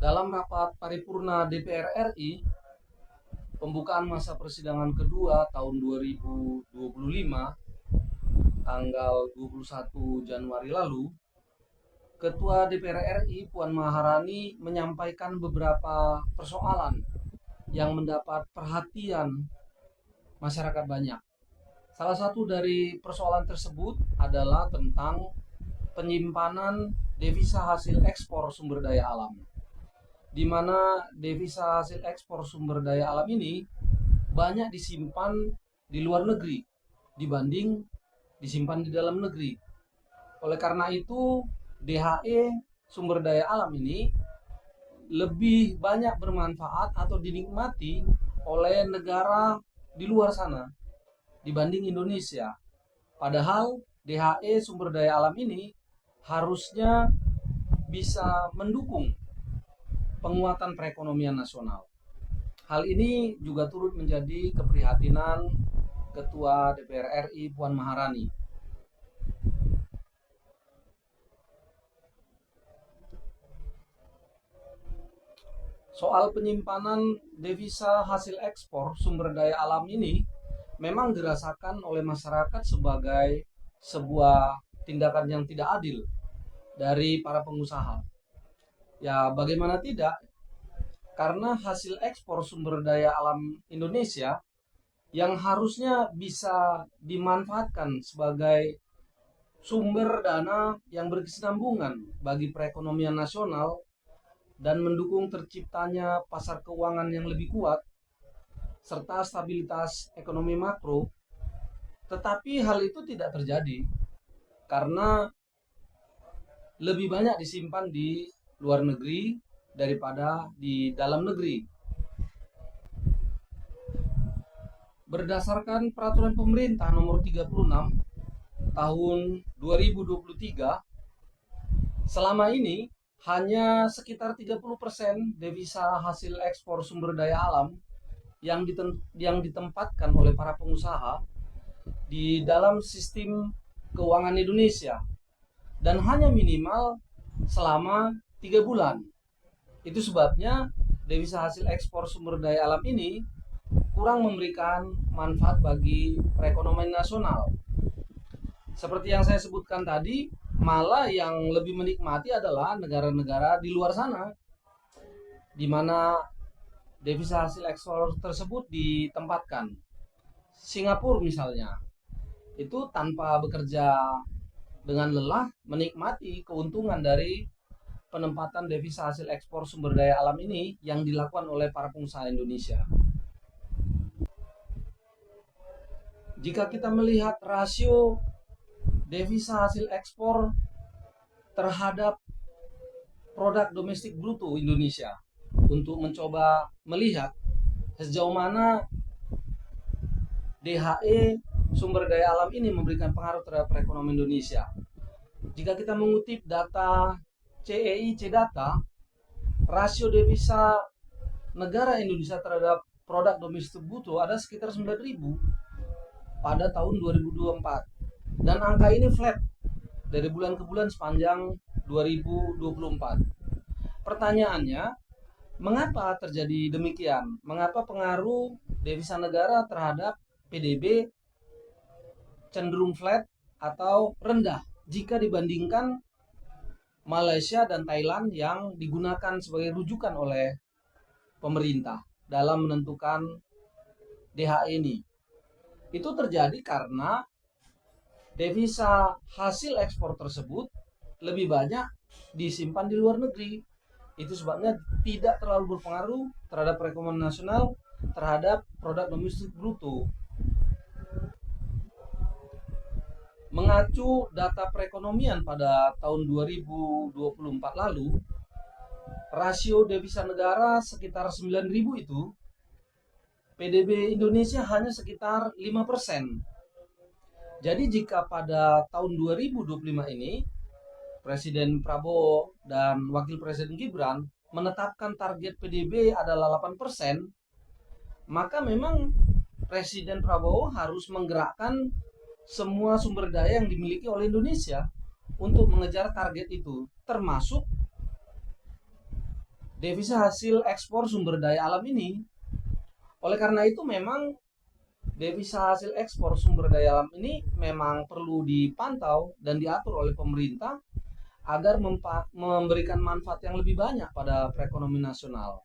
Dalam rapat paripurna DPR RI, pembukaan masa persidangan kedua tahun 2025, tanggal 21 Januari lalu, Ketua DPR RI Puan Maharani menyampaikan beberapa persoalan yang mendapat perhatian masyarakat banyak. Salah satu dari persoalan tersebut adalah tentang penyimpanan devisa hasil ekspor sumber daya alam, di mana devisa hasil ekspor sumber daya alam ini banyak disimpan di luar negeri dibanding disimpan di dalam negeri. Oleh karena itu, DHE sumber daya alam ini lebih banyak bermanfaat atau dinikmati oleh negara di luar sana dibanding Indonesia. Padahal DHE sumber daya alam ini harusnya bisa mendukung penguatan perekonomian nasional. Hal ini juga turut menjadi keprihatinan Ketua DPR RI Puan Maharani. Soal penyimpanan devisa hasil ekspor sumber daya alam ini memang dirasakan oleh masyarakat sebagai sebuah tindakan yang tidak adil dari para pengusaha. Ya, bagaimana tidak? Karena hasil ekspor sumber daya alam Indonesia yang harusnya bisa dimanfaatkan sebagai sumber dana yang berkesinambungan bagi perekonomian nasional dan mendukung terciptanya pasar keuangan yang lebih kuat serta stabilitas ekonomi makro, tetapi hal itu tidak terjadi karena lebih banyak disimpan di luar negeri daripada di dalam negeri. Berdasarkan peraturan pemerintah nomor 36 tahun 2023, selama ini hanya sekitar 30% devisa hasil ekspor sumber daya alam yang ditempatkan oleh para pengusaha di dalam sistem keuangan Indonesia, dan hanya minimal selama 3 bulan. Itu sebabnya devisa hasil ekspor sumber daya alam ini kurang memberikan manfaat bagi perekonomian nasional. Seperti yang saya sebutkan tadi, malah yang lebih menikmati adalah negara-negara di luar sana, di mana devisa hasil ekspor tersebut ditempatkan. Singapura misalnya, itu tanpa bekerja dengan lelah menikmati keuntungan dari penempatan devisa hasil ekspor sumber daya alam ini yang dilakukan oleh para pengusaha Indonesia. Jika kita melihat rasio devisa hasil ekspor terhadap produk domestik bruto Indonesia, untuk mencoba melihat sejauh mana DHE sumber daya alam ini memberikan pengaruh terhadap perekonomian Indonesia. Jika kita mengutip data CEI Cedata, rasio devisa negara Indonesia terhadap produk domestik bruto ada sekitar 9.000 pada tahun 2024, dan angka ini flat dari bulan ke bulan sepanjang 2024. Pertanyaannya, mengapa terjadi demikian? Mengapa pengaruh devisa negara terhadap PDB cenderung flat atau rendah jika dibandingkan Malaysia dan Thailand yang digunakan sebagai rujukan oleh pemerintah dalam menentukan DHE ini? Itu terjadi karena devisa hasil ekspor tersebut lebih banyak disimpan di luar negeri. Itu sebabnya tidak terlalu berpengaruh terhadap perekonomian nasional terhadap produk domestik bruto. Mengacu data perekonomian pada tahun 2024 lalu, rasio devisa negara sekitar 9.000 itu, PDB Indonesia hanya sekitar 5%. Jadi jika pada tahun 2025 ini Presiden Prabowo dan Wakil Presiden Gibran menetapkan target PDB adalah 8%, maka memang Presiden Prabowo harus menggerakkan semua sumber daya yang dimiliki oleh Indonesia untuk mengejar target itu, termasuk devisa hasil ekspor sumber daya alam ini. Oleh karena itu memang devisa hasil ekspor sumber daya alam ini memang perlu dipantau dan diatur oleh pemerintah agar memberikan manfaat yang lebih banyak pada perekonomian nasional.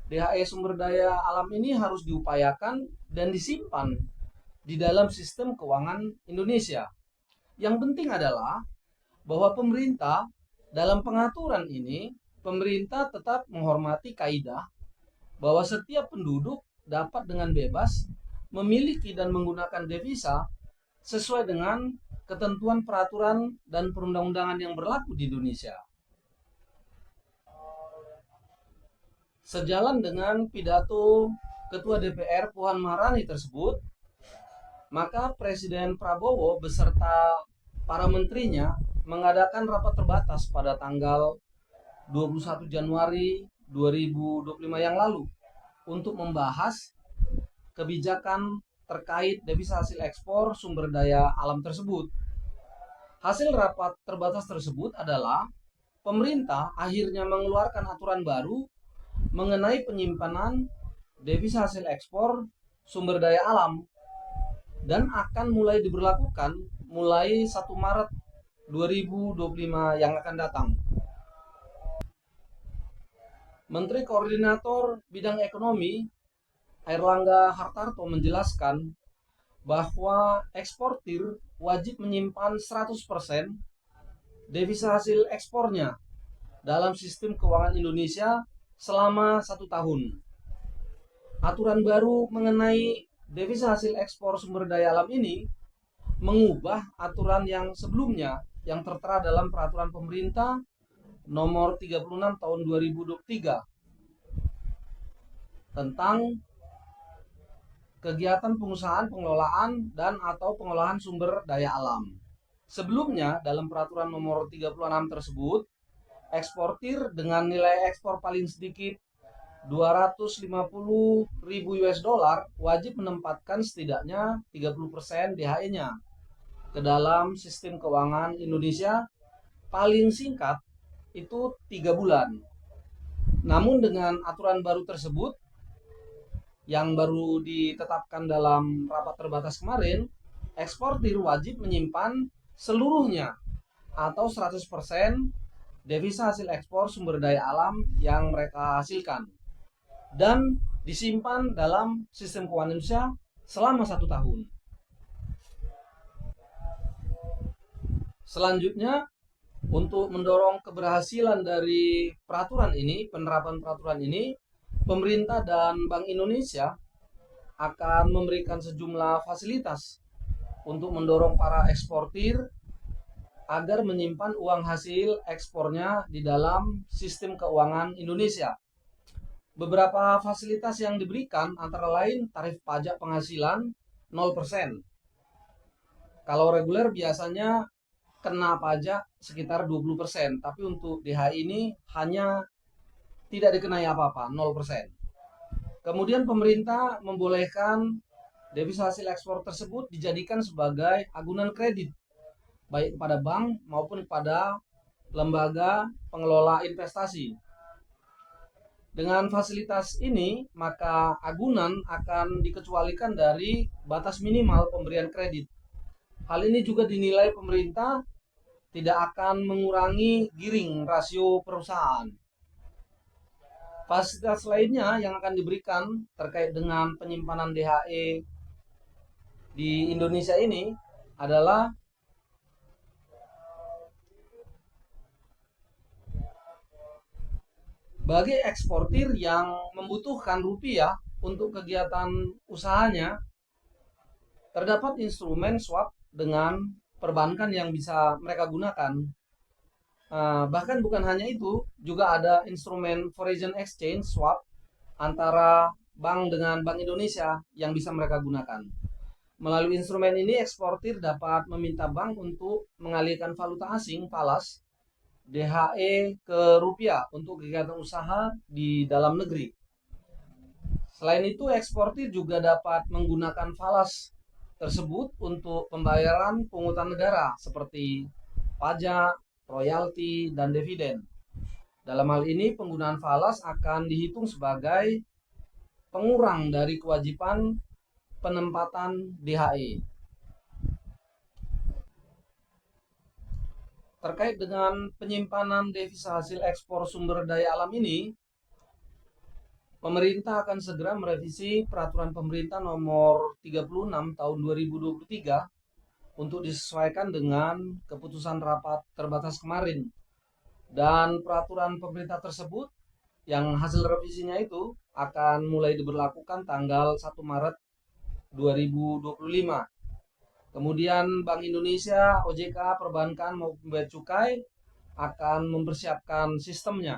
DHE sumber daya alam ini harus diupayakan dan disimpan di dalam sistem keuangan Indonesia. Yang penting adalah bahwa pemerintah dalam pengaturan ini, pemerintah tetap menghormati kaidah bahwa setiap penduduk dapat dengan bebas memiliki dan menggunakan devisa sesuai dengan ketentuan peraturan dan perundang-undangan yang berlaku di Indonesia. Sejalan dengan pidato Ketua DPR Puan Maharani tersebut, maka Presiden Prabowo beserta para menterinya mengadakan rapat terbatas pada tanggal 21 Januari 2025 yang lalu untuk membahas kebijakan terkait devisa hasil ekspor sumber daya alam tersebut. Hasil rapat terbatas tersebut adalah pemerintah akhirnya mengeluarkan aturan baru mengenai penyimpanan devisa hasil ekspor sumber daya alam dan akan mulai diberlakukan mulai 1 Maret 2025 yang akan datang. Menteri Koordinator Bidang Ekonomi Airlangga Hartarto menjelaskan bahwa eksportir wajib menyimpan 100% devisa hasil ekspornya dalam sistem keuangan Indonesia selama 1 tahun. Aturan baru mengenai devisa hasil ekspor sumber daya alam ini mengubah aturan yang sebelumnya yang tertera dalam peraturan pemerintah nomor 36 tahun 2023 tentang kegiatan pengusahaan, pengelolaan, dan atau pengolahan sumber daya alam. Sebelumnya, dalam peraturan nomor 36 tersebut, eksportir dengan nilai ekspor paling sedikit 250.000 US dollar wajib menempatkan setidaknya 30% DHE-nya ke dalam sistem keuangan Indonesia paling singkat itu 3 bulan. Namun dengan aturan baru tersebut yang baru ditetapkan dalam rapat terbatas kemarin, eksportir wajib menyimpan seluruhnya atau 100% devisa hasil ekspor sumber daya alam yang mereka hasilkan dan disimpan dalam sistem keuangan Indonesia selama 1 tahun. Selanjutnya, untuk mendorong keberhasilan dari peraturan ini, penerapan peraturan ini, pemerintah dan Bank Indonesia akan memberikan sejumlah fasilitas untuk mendorong para eksportir agar menyimpan uang hasil ekspornya di dalam sistem keuangan Indonesia. Beberapa fasilitas yang diberikan antara lain tarif pajak penghasilan 0%. Kalau reguler biasanya kena pajak sekitar 20%, tapi untuk DHI ini hanya tidak dikenai apa-apa, 0%. Kemudian pemerintah membolehkan devisa hasil ekspor tersebut dijadikan sebagai agunan kredit, baik kepada bank maupun kepada lembaga pengelola investasi. Dengan fasilitas ini, maka agunan akan dikecualikan dari batas minimal pemberian kredit. Hal ini juga dinilai pemerintah tidak akan mengurangi giring rasio perusahaan. Fasilitas lainnya yang akan diberikan terkait dengan penyimpanan DHE di Indonesia ini adalah bagi eksportir yang membutuhkan rupiah untuk kegiatan usahanya, terdapat instrumen swap dengan perbankan yang bisa mereka gunakan. Bahkan bukan hanya itu, juga ada instrumen foreign exchange swap antara bank dengan Bank Indonesia yang bisa mereka gunakan. Melalui instrumen ini, eksportir dapat meminta bank untuk mengalihkan valuta asing falas DHE ke rupiah untuk kegiatan usaha di dalam negeri. Selain itu, eksportir juga dapat menggunakan falas tersebut untuk pembayaran pungutan negara seperti pajak, royalti, dan dividen. Dalam hal ini penggunaan falas akan dihitung sebagai pengurang dari kewajiban penempatan DHE. Terkait dengan penyimpanan devisa hasil ekspor sumber daya alam ini, pemerintah akan segera merevisi Peraturan Pemerintah Nomor 36 Tahun 2023 untuk disesuaikan dengan keputusan rapat terbatas kemarin. Dan peraturan pemerintah tersebut yang hasil revisinya itu akan mulai diberlakukan tanggal 1 Maret 2025. Kemudian Bank Indonesia, OJK, Perbankan maupun Bea Cukai akan mempersiapkan sistemnya.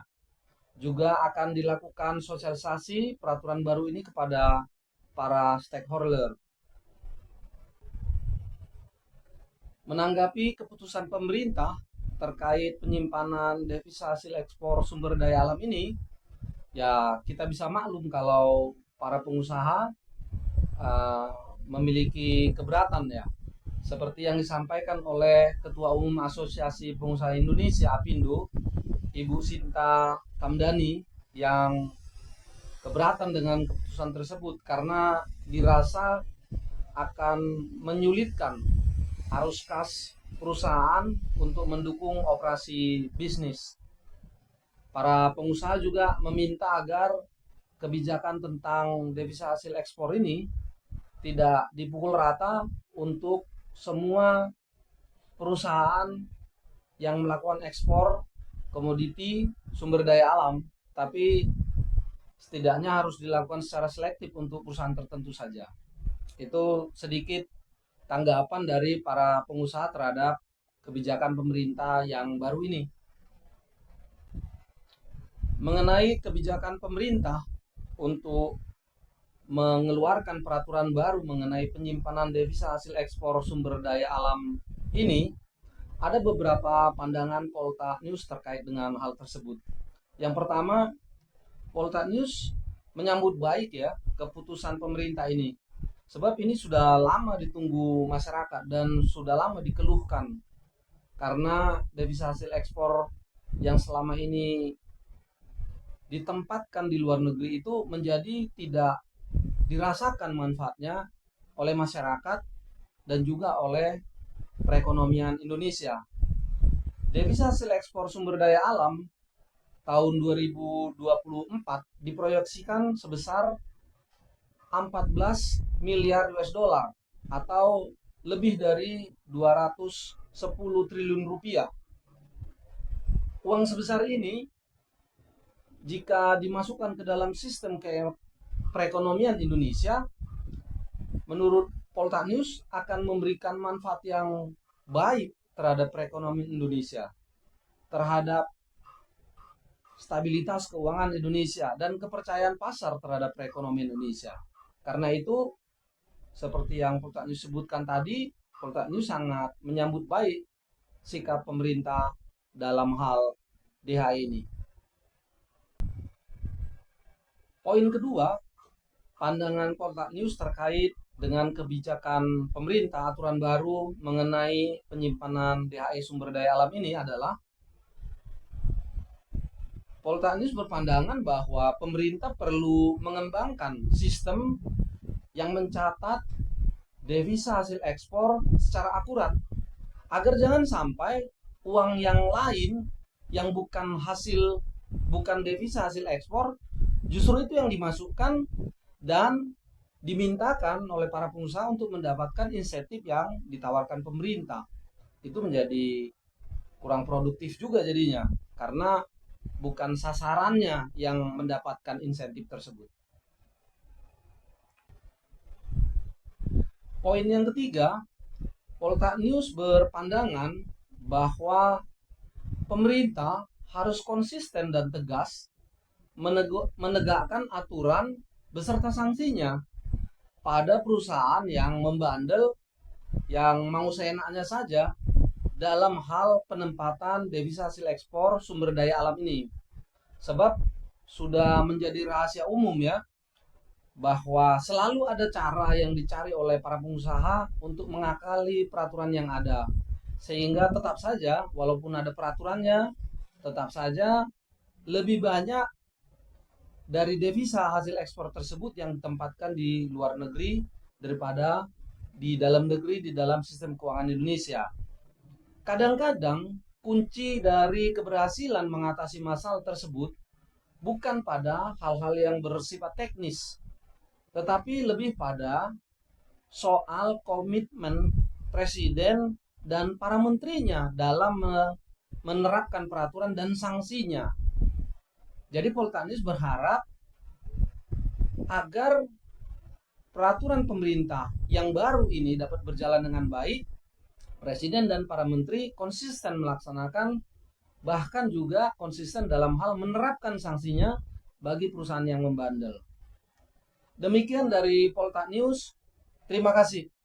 Juga akan dilakukan sosialisasi peraturan baru ini kepada para stakeholder. Menanggapi keputusan pemerintah terkait penyimpanan devisa hasil ekspor sumber daya alam ini, ya kita bisa maklum kalau para pengusaha uh, memiliki keberatan ya. Seperti yang disampaikan oleh Ketua Umum Asosiasi Pengusaha Indonesia (APindo), Ibu Sinta Kamdani, yang keberatan dengan keputusan tersebut karena dirasa akan menyulitkan arus kas perusahaan untuk mendukung operasi bisnis. Para pengusaha juga meminta agar kebijakan tentang devisa hasil ekspor ini tidak dipukul rata untuk semua perusahaan yang melakukan ekspor komoditi sumber daya alam, tapi setidaknya harus dilakukan secara selektif untuk perusahaan tertentu saja. Itu sedikit tanggapan dari para pengusaha terhadap kebijakan pemerintah yang baru ini. Mengenai kebijakan pemerintah untuk mengeluarkan peraturan baru mengenai penyimpanan devisa hasil ekspor sumber daya alam ini, ada beberapa pandangan Polta News terkait dengan hal tersebut. Yang pertama, Polta News menyambut baik ya keputusan pemerintah ini. Sebab ini sudah lama ditunggu masyarakat dan sudah lama dikeluhkan. Karena devisa hasil ekspor yang selama ini ditempatkan di luar negeri itu menjadi tidak dirasakan manfaatnya oleh masyarakat dan juga oleh perekonomian Indonesia. Devisa hasil ekspor sumber daya alam tahun 2024 diproyeksikan sebesar 14 miliar US dollar atau lebih dari 210 triliun rupiah. Uang sebesar ini jika dimasukkan ke dalam sistem perekonomian Indonesia, menurut Polta News akan memberikan manfaat yang baik terhadap perekonomian Indonesia, terhadap stabilitas keuangan Indonesia dan kepercayaan pasar terhadap perekonomian Indonesia. Karena itu, seperti yang Polta News sebutkan tadi, Polta News sangat menyambut baik sikap pemerintah dalam hal DHI ini. Poin kedua, pandangan Polta News terkait dengan kebijakan pemerintah aturan baru mengenai penyimpanan DHI sumber daya alam ini adalah Polta News berpandangan bahwa pemerintah perlu mengembangkan sistem yang mencatat devisa hasil ekspor secara akurat agar jangan sampai uang yang lain yang bukan devisa hasil ekspor justru itu yang dimasukkan dan dimintakan oleh para pengusaha untuk mendapatkan insentif yang ditawarkan pemerintah. Itu menjadi kurang produktif juga jadinya karena bukan sasarannya yang mendapatkan insentif tersebut. Poin yang ketiga, Polta News berpandangan bahwa pemerintah harus konsisten dan tegas menegakkan aturan beserta sanksinya pada perusahaan yang membandel, yang mau seenaknya saja dalam hal penempatan devisa hasil ekspor sumber daya alam ini. Sebab sudah menjadi rahasia umum ya, bahwa selalu ada cara yang dicari oleh para pengusaha untuk mengakali peraturan yang ada. Sehingga tetap saja walaupun ada peraturannya, tetap saja lebih banyak dari devisa hasil ekspor tersebut yang ditempatkan di luar negeri daripada di dalam negeri di dalam sistem keuangan Indonesia. Kadang-kadang kunci dari keberhasilan mengatasi masalah tersebut bukan pada hal-hal yang bersifat teknis, tetapi lebih pada soal komitmen presiden dan para menterinya dalam menerapkan peraturan dan sanksinya. Jadi Poltanis berharap agar peraturan pemerintah yang baru ini dapat berjalan dengan baik, presiden dan para menteri konsisten melaksanakan, bahkan juga konsisten dalam hal menerapkan sanksinya bagi perusahaan yang membandel. Demikian dari Polta News. Terima kasih.